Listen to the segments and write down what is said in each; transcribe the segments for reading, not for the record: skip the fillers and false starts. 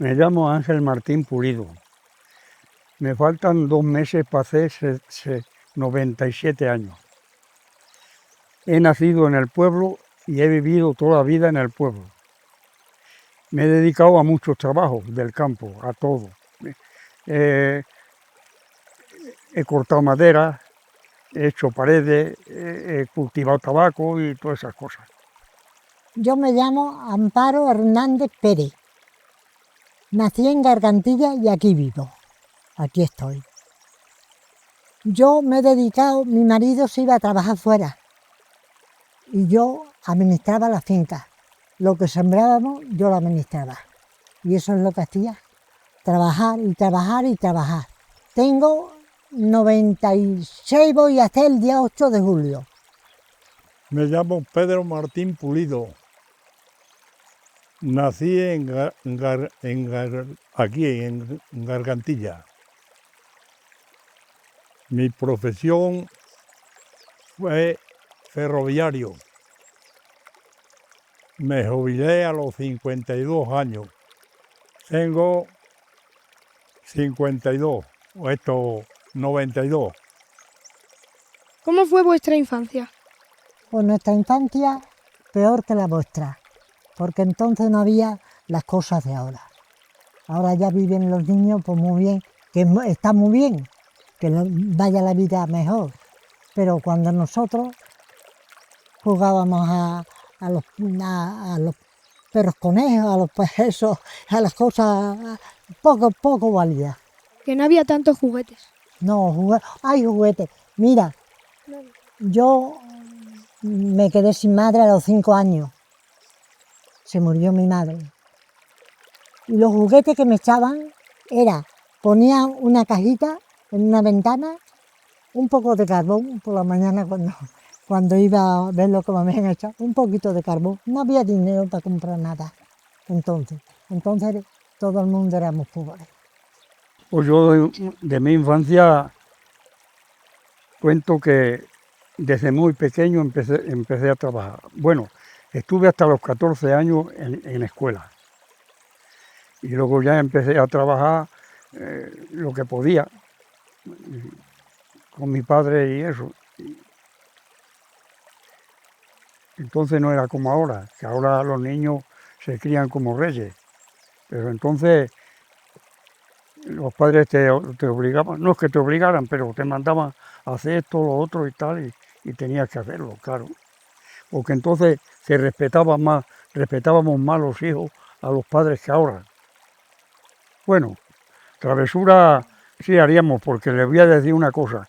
Me llamo Ángel Martín Pulido. Me faltan 2 meses para hacer 97 años. He nacido en el pueblo y he vivido toda la vida en el pueblo. Me he dedicado a muchos trabajos del campo, a todo. He cortado madera, he hecho paredes, he cultivado tabaco y todas esas cosas. Yo me llamo Amparo Hernández Pérez. Nací en Gargantilla y aquí vivo. Aquí estoy. Yo me he dedicado, mi marido se iba a trabajar fuera y yo administraba la finca. Lo que sembrábamos yo lo administraba. Y eso es lo que hacía, trabajar y trabajar y trabajar. Tengo 96, voy a hacer el día 8 de julio. Me llamo Pedro Martín Pulido. Nací aquí en Gargantilla. Mi profesión fue ferroviario. Me jubilé a los 52 años. Tengo 52, o esto 92. ¿Cómo fue vuestra infancia? Pues nuestra infancia peor que la vuestra, porque entonces no había las cosas de ahora. Ahora ya viven los niños pues muy bien, que está muy bien, que vaya la vida mejor, pero cuando nosotros jugábamos a los perros conejos, a los pesos, a las cosas poco válidas. Que no había tantos juguetes. No, hay juguetes. Mira, yo me quedé sin madre a los 5 años. Se murió mi madre. Y los juguetes que me echaban era, ponía una cajita en una ventana, un poco de carbón por la mañana cuando iba a ver lo que me habían echado, un poquito de carbón. No había dinero para comprar nada entonces. Entonces todo el mundo éramos pobres. Pues yo de mi infancia cuento que desde muy pequeño empecé a trabajar. Bueno, estuve hasta los 14 años en escuela. Y luego ya empecé a trabajar lo que podía, con mi padre y eso. Entonces no era como ahora, que ahora los niños se crían como reyes. Pero entonces los padres te obligaban, no es que te obligaran, pero te mandaban a hacer esto, lo otro y tal, y tenías que hacerlo, claro. Porque entonces respetábamos más los hijos a los padres que ahora. Bueno, travesura sí haríamos, porque les voy a decir una cosa.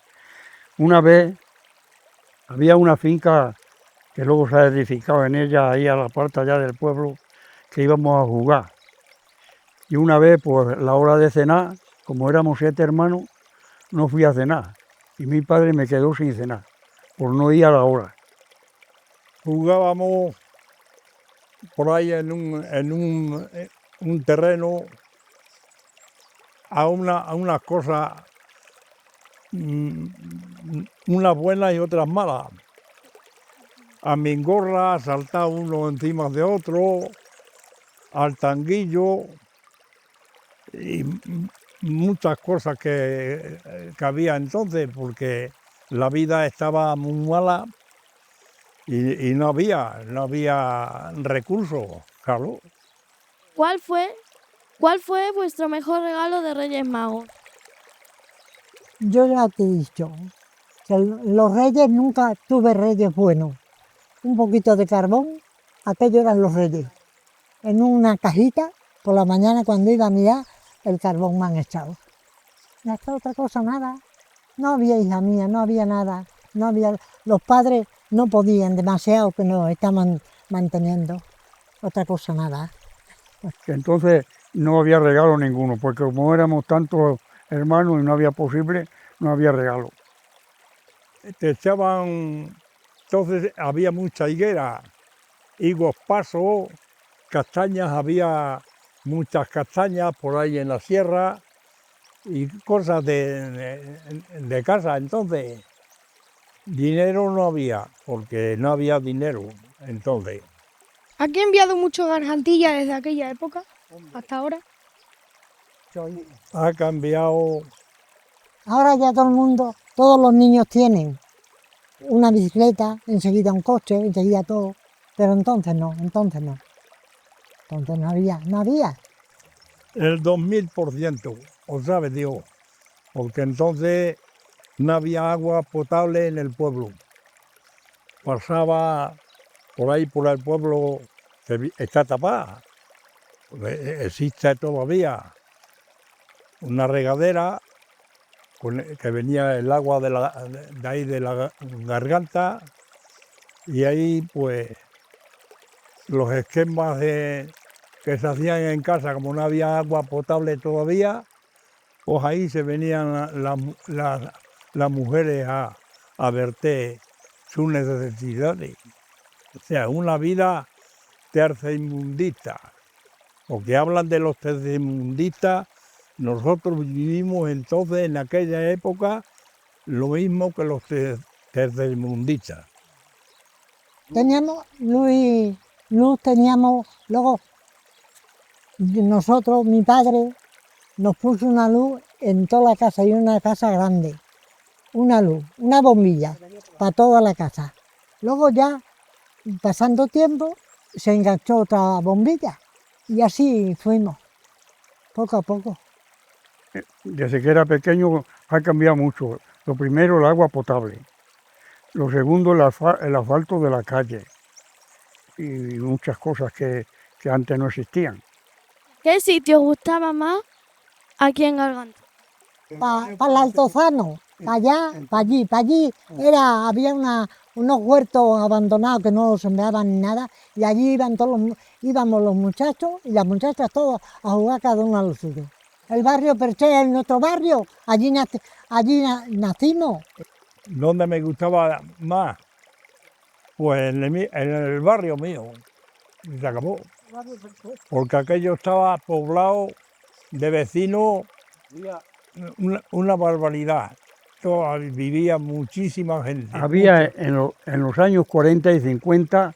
Una vez había una finca que luego se ha edificado en ella, ahí a la parte allá del pueblo, que íbamos a jugar. Y una vez, pues la hora de cenar, como éramos 7 hermanos, no fui a cenar. Y mi padre me quedó sin cenar, por no ir a la hora. Jugábamos por ahí en un terreno a unas cosas, unas buenas y otras malas. A mingorra, saltar uno encima de otro, al tanguillo y muchas cosas que había entonces, porque la vida estaba muy mala y no había recursos, claro. ¿Cuál fue vuestro mejor regalo de Reyes Magos? Yo ya te he dicho que los reyes, nunca tuve reyes buenos. Un poquito de carbón, aquellos eran los reyes. En una cajita, por la mañana cuando iba a mirar, el carbón me han echado. Y hasta otra cosa, nada. No había, hija mía, no había nada. No había, los padres no podían, demasiado que nos estaban manteniendo. Otra cosa, nada. Entonces no había regalo ninguno, porque como éramos tantos hermanos y no había posible, no había regalo. Te echaban, entonces había mucha higuera, higos pasos, castañas, había muchas castañas por ahí en la sierra y cosas de casa. Entonces, dinero no había, porque no había dinero entonces. ¿Ha cambiado mucho Gargantilla desde aquella época hasta ahora? ha cambiado. Ahora ya todo el mundo, todos los niños tienen una bicicleta, enseguida un coche, enseguida todo. Pero entonces no. Entonces no había. El 2000%, o sabe Dios, porque entonces no había agua potable en el pueblo. Pasaba por ahí, por el pueblo, que está tapada. Existe todavía una regadera que venía el agua de ahí de la garganta, y ahí pues los esquemas que se hacían en casa, como no había agua potable todavía, pues ahí se venían las mujeres a verter sus necesidades. O sea, una vida tercermundista. Porque hablan de los tercermundistas, nosotros vivimos entonces en aquella época lo mismo que los tercermundistas. Teníamos luz teníamos, luego nosotros, mi padre, nos puso una luz en toda la casa, y una casa grande, una luz, una bombilla para toda la casa. Luego ya, pasando tiempo, se enganchó otra bombilla y así fuimos, poco a poco. Desde que era pequeño ha cambiado mucho. Lo primero, el agua potable. Lo segundo, el asfalto de la calle. Y muchas cosas que antes no existían. ¿Qué sitio os gustaba más aquí en Garganta? Para el Altozano, para allá, para allí, había unos huertos abandonados que no sembraban ni nada, y allí íbamos los muchachos y las muchachas todos a jugar cada uno a lo suyo. El barrio Perchea es nuestro barrio, allí nacimos. ¿Dónde me gustaba más? Pues en el barrio mío, y se acabó. Porque aquello estaba poblado de vecinos, una barbaridad. Vivía muchísima gente. Había en los años 40 y 50,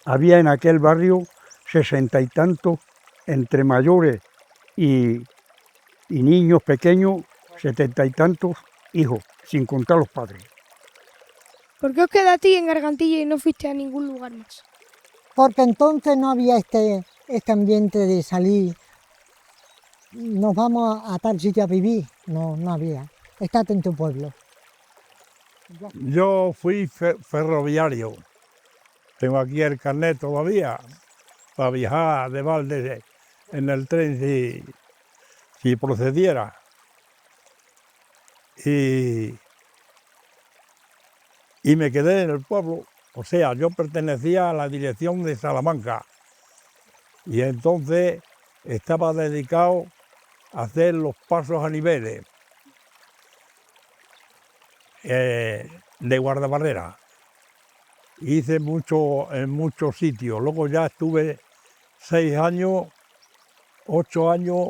había en aquel barrio 60 y tantos, entre mayores y niños pequeños, 70 y tantos hijos, sin contar los padres. ¿Por qué os quedaste en Gargantilla y no fuiste a ningún lugar más? Porque entonces no había este ambiente de salir, nos vamos a tal sitio a vivir, no había. Estate en tu pueblo. Yo fui ferroviario. Tengo aquí el carnet todavía para viajar de balde en el tren si procediera. Y me quedé en el pueblo. O sea, yo pertenecía a la dirección de Salamanca. Y entonces estaba dedicado a hacer los pasos a niveles de guardabarrera. Hice mucho en muchos sitios. Luego ya estuve 6 años, 8 años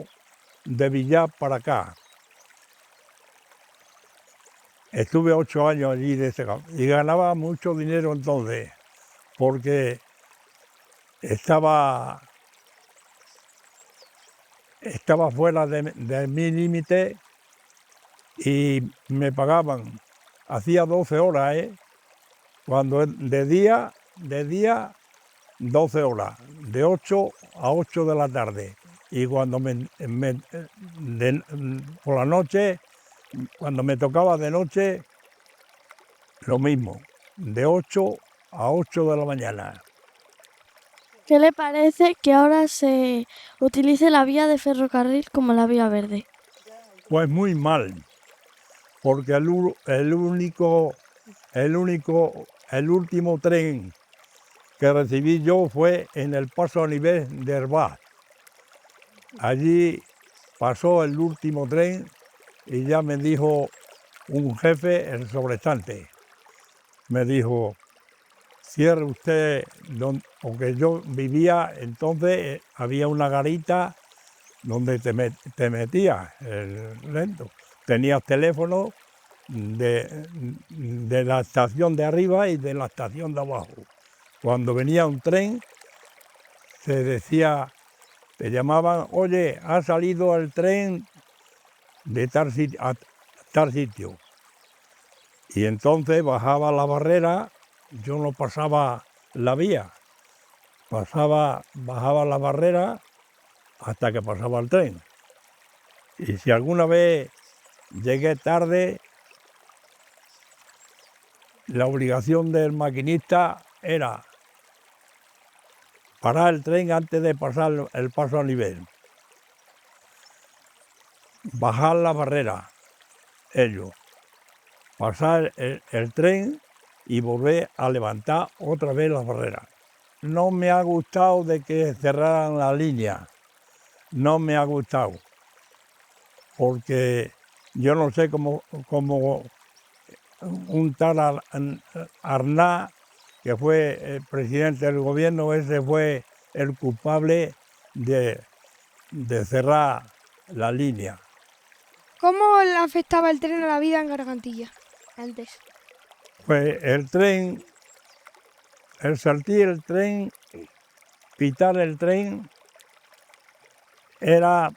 de Villar para acá. Estuve 8 años allí y ganaba mucho dinero entonces, porque estaba fuera de mi límite y me pagaban. Hacía 12 horas, cuando de día 12 horas, de 8 a 8 de la tarde. Y cuando por la noche, cuando me tocaba de noche, lo mismo, de 8 a 8 de la mañana. ¿Qué le parece que ahora se utilice la vía de ferrocarril como la vía verde? Pues muy mal, porque el último tren que recibí yo fue en el paso a nivel de Herbaz. Allí pasó el último tren y ya me dijo un jefe, el sobrestante, me dijo: cierre usted, porque yo vivía, entonces había una garita donde te metías lento. Tenías teléfono de la estación de arriba y de la estación de abajo. Cuando venía un tren, se decía te llamaban, oye, ha salido el tren de a tal sitio. Y entonces bajaba la barrera, yo no pasaba la vía, bajaba la barrera hasta que pasaba el tren. Y si alguna vez llegué tarde, la obligación del maquinista era parar el tren antes de pasar el paso a nivel. Bajar la barrera, ellos. Pasar el tren y volver a levantar otra vez las barreras. No me ha gustado de que cerraran la línea, no me ha gustado, porque yo no sé cómo un tal Arnaz, que fue el presidente del gobierno, ese fue el culpable de cerrar la línea. ¿Cómo le afectaba el tren a la vida en Gargantilla antes? Pues el tren, el saltir el tren, pitar el tren, era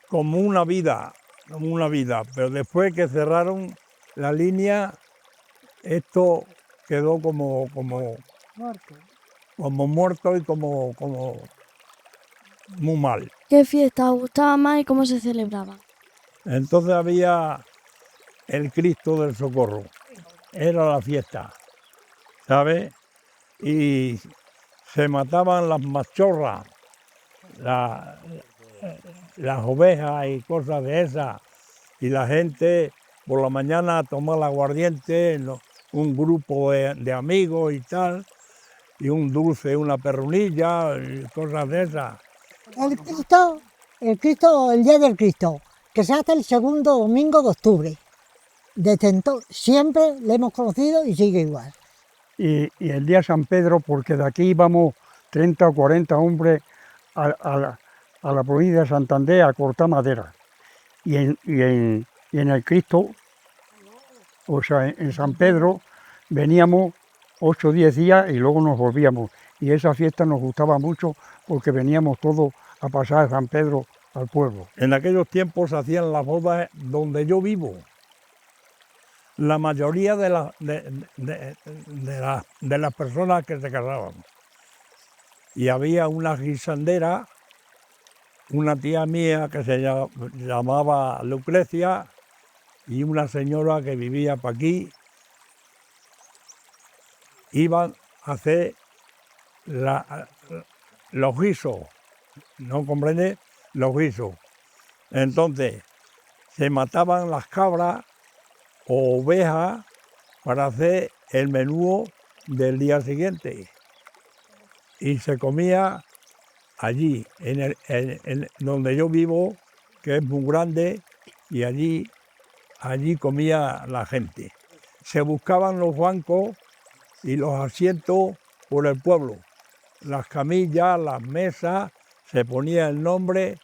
como una vida, pero después que cerraron la línea, esto quedó como muerto y como muy mal. ¿Qué fiesta os gustaba más y cómo se celebraban? Entonces había el Cristo del Socorro, era la fiesta, ¿sabes? Y se mataban las machorras, las ovejas y cosas de esas, y la gente por la mañana tomaba aguardiente, un grupo de amigos y tal, y un dulce, una perrunilla, y cosas de esas. El día del Cristo, que se hace el segundo domingo de octubre. Desde entonces siempre le hemos conocido y sigue igual. Y el día San Pedro, porque de aquí íbamos 30 o 40 hombres a la provincia de Santander a cortar madera. Y en el Cristo, o sea, en San Pedro, veníamos 8 o 10 días y luego nos volvíamos. Y esa fiesta nos gustaba mucho porque veníamos todos a pasar San Pedro al pueblo. En aquellos tiempos se hacían las bodas donde yo vivo. La mayoría de las personas que se casaban. Y había una guisandera, una tía mía que se llamaba Lucrecia y una señora que vivía por aquí. Iban a hacer los guisos, ¿no comprende? Los guisos. Entonces, se mataban las cabras o ovejas para hacer el menú del día siguiente. Y se comía allí, en donde yo vivo, que es muy grande, y allí comía la gente. Se buscaban los bancos y los asientos por el pueblo. Las camillas, las mesas, se ponía el nombre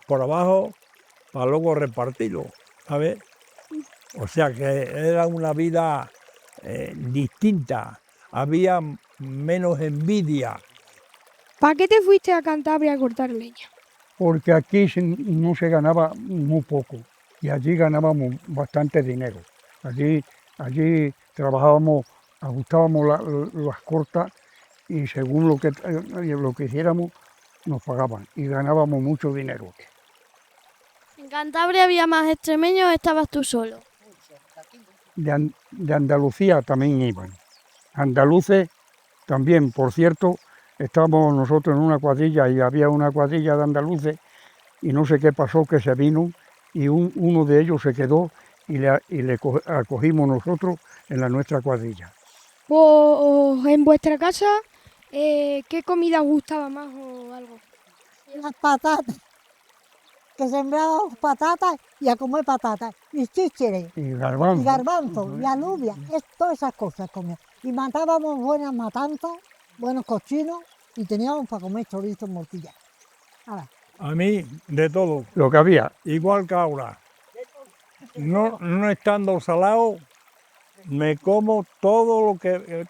por abajo para luego repartirlo, ¿sabes? O sea que era una vida distinta, había menos envidia. ¿Para qué te fuiste a Cantabria a cortar leña? Porque aquí no se ganaba muy poco y allí ganábamos bastante dinero. Allí trabajábamos, ajustábamos las cortas y según lo que hiciéramos nos pagaban y ganábamos mucho dinero. ¿En Cantabria había más extremeños o estabas tú solo? De Andalucía también iban. Andaluces también, por cierto, estábamos nosotros en una cuadrilla y había una cuadrilla de andaluces y no sé qué pasó, que se vino y uno de ellos se quedó y le acogimos nosotros en nuestra cuadrilla. ¿O en vuestra casa qué comida os gustaba más o algo? Las patatas, que sembrábamos patatas y a comer patatas, y chícheres, Y y garbanzo. garbanzos, y alubia, todas esas cosas comíamos. Y matábamos buenas matanzas, buenos cochinos, y teníamos para comer chorizos, morcillas. Ahora, A mí, de todo, Lo que había. igual que ahora. No estando salado, me como todo lo que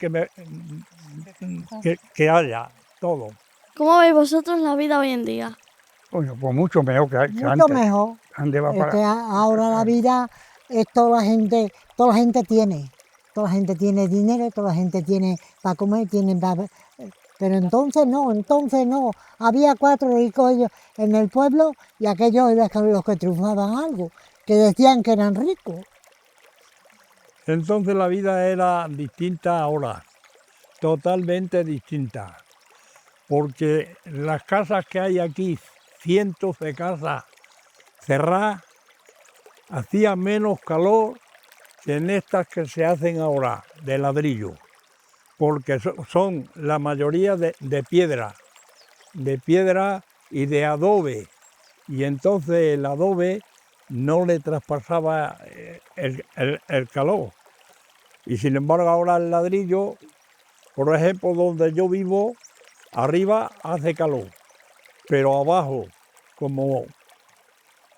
que haya, todo. ¿Cómo veis vosotros la vida hoy en día? Coño, pues mucho mejor que Mucho antes. mejor. Ande va Es para. que ahora la vida es toda la gente tiene. Toda la gente tiene dinero, toda la gente tiene para comer, tiene para... Pero entonces no. Había 4 ricos en el pueblo y aquellos eran los que triunfaban algo, que decían que eran ricos. Entonces la vida era distinta ahora, totalmente distinta, porque las casas que hay aquí, cientos de casas cerradas, hacía menos calor que en estas que se hacen ahora, de ladrillo, porque son la mayoría de piedra y de adobe, y entonces el adobe no le traspasaba el calor. Y sin embargo ahora el ladrillo, por ejemplo, donde yo vivo, arriba hace calor, pero abajo, como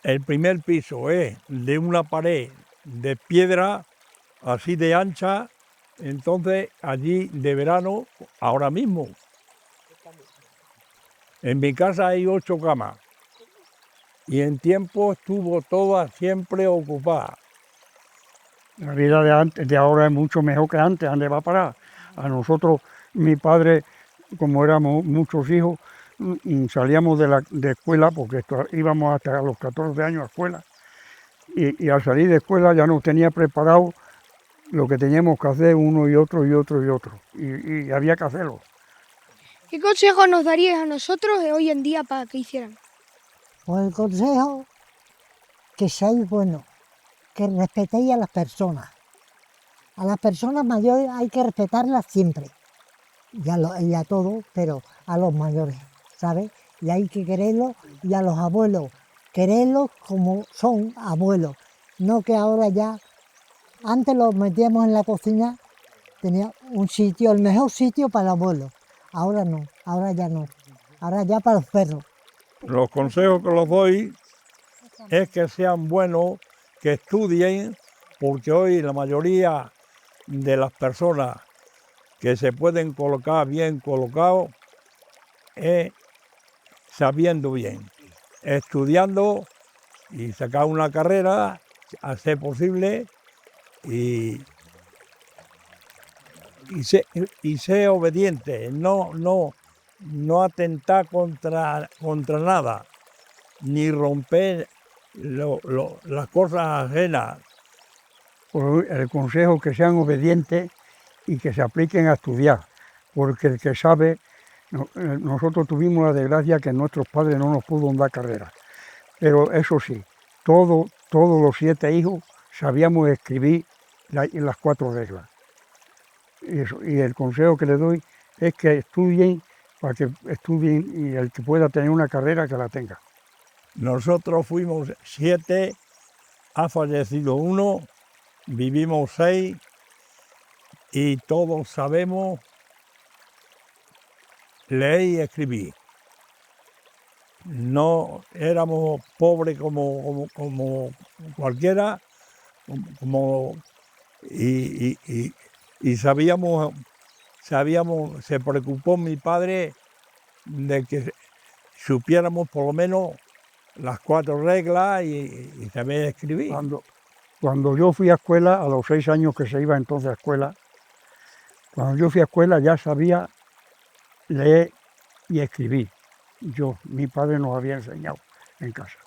el primer piso es de una pared de piedra así de ancha, entonces allí de verano, ahora mismo, en mi casa hay 8 camas y en tiempo estuvo toda siempre ocupada. La vida de antes, de ahora es mucho mejor que antes. Ande va para. A nosotros, mi padre, como éramos muchos hijos, salíamos de escuela, porque íbamos hasta los 14 años a escuela, y al salir de escuela ya nos tenía preparado lo que teníamos que hacer uno y otro y otro y otro, y había que hacerlo. ¿Qué consejo nos daríais a nosotros hoy en día para que hicieran? Pues el consejo, que seáis buenos, que respetéis a las personas. A las personas mayores hay que respetarlas siempre, y a todos, pero a los mayores, ¿sabes? Y hay que quererlos, y a los abuelos, quererlos como son abuelos, no que ahora ya, antes los metíamos en la cocina, tenía un sitio, el mejor sitio para el abuelo, ahora no, ahora ya no, ahora ya para los perros. Los consejos que los doy es que sean buenos, que estudien, porque hoy la mayoría de las personas que se pueden colocar bien colocados es sabiendo bien, estudiando y sacar una carrera, a ser posible, y ser obediente, no atentar contra nada, ni romper las cosas ajenas. Pues el consejo, que sean obedientes y que se apliquen a estudiar, porque el que sabe, nosotros tuvimos la desgracia que nuestros padres no nos pudieron dar carrera, pero eso sí, todos los 7 hijos sabíamos escribir las 4 reglas. Y el consejo que le doy es que estudien, para que estudien, y el que pueda tener una carrera, que la tenga. Nosotros fuimos 7, ha fallecido 1, vivimos 6 y todos sabemos leer y escribir. No éramos pobres como cualquiera, y sabíamos, se preocupó mi padre de que supiéramos por lo menos las 4 reglas y saber escribir. Cuando yo fui a escuela, a los 6 años que se iba entonces a escuela, cuando yo fui a escuela ya sabía leer y escribir. Mi padre nos había enseñado en casa.